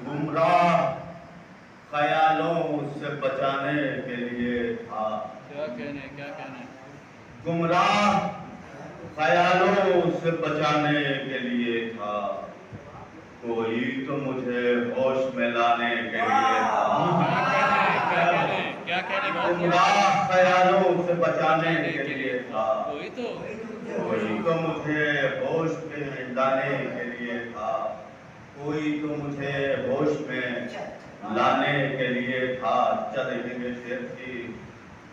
गुमराह ख्यालों से बचाने के लिए था। क्या कहने गुमराह ख्यालों से बचाने के लिए था। कोई तो मुझे होश में लाने के लिए था। क्या कहने गुमराह ख्यालों से बचाने के लिए था। कोई तो मुझे होश में लाने के लिए था। कोई तो मुझे होश में लाने के लिए था। देखेंगे शेर की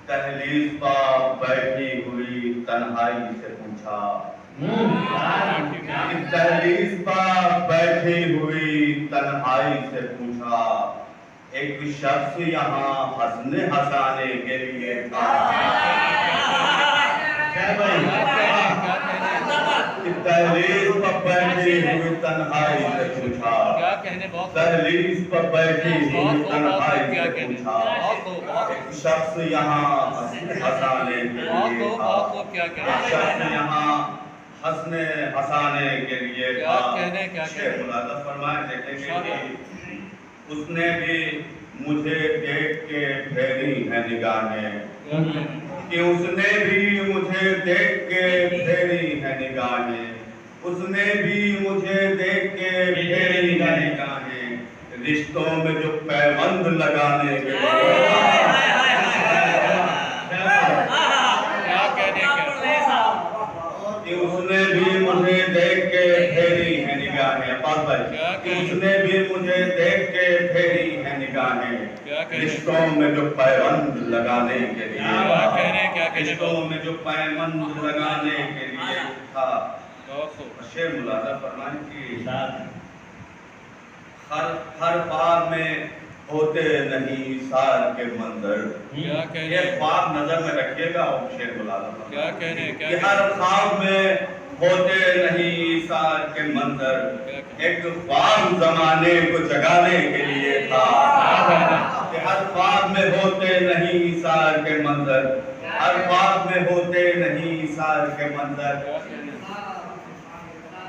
तहलीज पर बैठी हुई तन्हाई से पूछा। तहलीज पर बैठी हुई तन्हाई से पूछा। एक शख्स यहाँ हंसने हंसाने के लिए था। तहलीज पर बैठी हुई तन्हाई से पूछा। तहलीज पर बैठी हुई तन्हाई से पूछा। एक शख्स यहाँ हंसाने के लिए था। एक शख्स यहाँ हंसने हंसाने के लिए था। शेर मुलाज़ा फरमाए देखेंगे कि उसने भी मुझे देख के फेरी है निगाहें। कि उसने भी मुझे देख के फेरी है निगाहें। उसने भी मुझे देख के फेरी है निगाहें। रिश्तों में जो पैबंद लगाने के लिए कि उसने भी मुझे देख के फेरी है निगाहें। कि उसने भी मुझे देख के फेरी है निगाहें। रिश्तों में जो पैबंद लगाने के लिए रिश्तों में जो पैबंद लगाने के लिए था। शेर मुलाज़ा फरमाने की हर बार में होते नहीं सार के मंजर। ये ख्वाब नजर में रखिएगा। शेर मुलाज़ा कि हर ख्वाब में होते नहीं सार के मंजर। एक ख्वाब जमाने को जगाने के लिए था। कि हर ख्वाब में होते नहीं सार के मंजर। हर ख्वाब में होते नहीं सार के मंजर।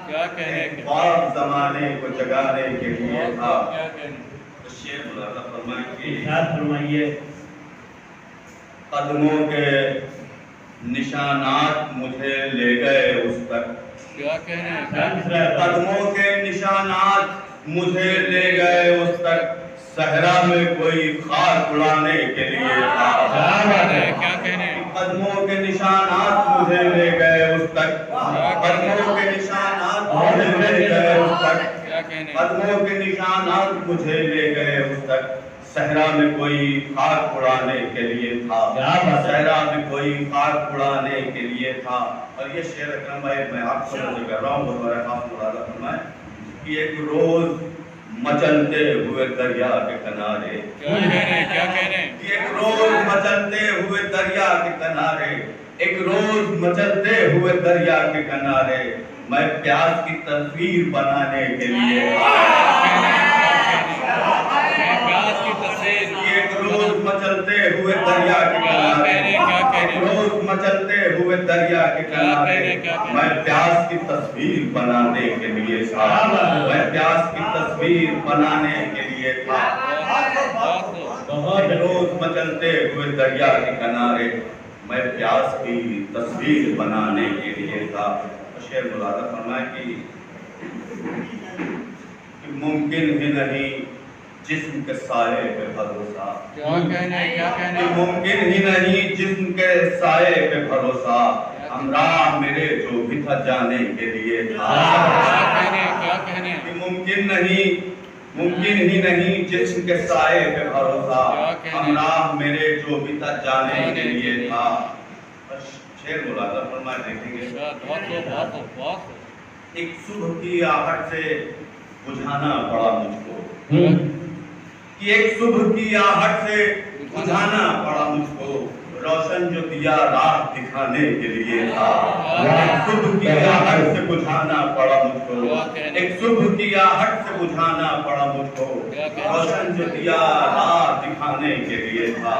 ख्वाब जमाने को जगाने के लिए था। शेर मुलाज़ा फरमाइए कदमों के निशानात मुझे ले गए उस तक। कदमों के निशानात मुझे ले गए उस तक। सहरा में कोई खाक उड़ाने के लिए था। कदमों के निशानात मुझे ले गए उस तक। कदमों के निशानात मुझे ले गए उस तक। कदमों के निशानात मुझे ले गए उस तक। सहरा में कोई खाक उड़ाने के लिए था। सहरा में कोई खाक उड़ाने के लिए था। और ये शेर अकरम भाई मैं आपको नजर कर रहा हूँ। गुरुद्वारा खास मुलाज़ा फरमाए कि एक रोज मचलते हुए दरिया के किनारे। एक रोज मचलते हुए दरिया के किनारे। एक रोज मचलते हुए दरिया के किनारे मैं प्यास की तस्वीर बनाने के लिए एक रोज मचलते हुए दरिया के किनारे। एक रोज मचलते हुए दरिया के किनारे मैं प्यास की तस्वीर बनाने के लिए था। मैं प्यास की तस्वीर बनाने के लिए था। एक रोज मचलते हुए दरिया के किनारे मैं प्यास की तस्वीर बनाने के लिए था। शेर मुलाज़ा फरमाए कि मुमकिन ही नहीं जिस्म के साए पे भरोसा। मुमकिन ही नहीं जिस्म के साए पे भरोसा। हमरा मेरे जो भी था जाने के लिए था। मुमकिन ही नहीं जिस्म के साए पे भरोसा। हमरा मेरे जो भी था जाने के लिए था। शेर मुलाज़ा फरमाए देखेंगे एक सुबह की आहट से बुझाना पड़ा मुझको। कि एक सुबह की आहट से बुझाना पड़ा मुझको। रोशन जो दिया राह दिखाने के लिए था। एक सुबह की आहट से बुझाना पड़ा मुझको। एक सुबह की आहट से बुझाना पड़ा मुझको। रोशन जो दिया राह दिखाने के लिए था।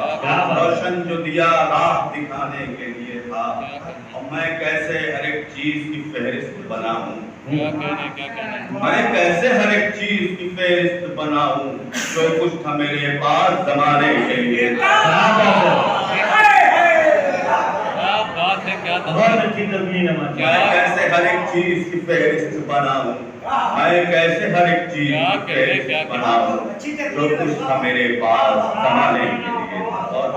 रोशन जो दिया राह दिखाने के लिए था। और मैं कैसे हर एक चीज की फहरिस्त बनाऊं। क्या कहने मैं कैसे हर एक चीज की फहरिस्त बनाऊं, जो कुछ था मेरे पास जमाने के लिए। क्या बात है, क्या बहुत अच्छी तस्वीर है मैं कैसे हर एक चीज की फहरिस्त बनाऊं, मैं कैसे हर एक चीज की फहरिस्त बनाऊं, जो कुछ था मेरे पास जमाने के लिए। और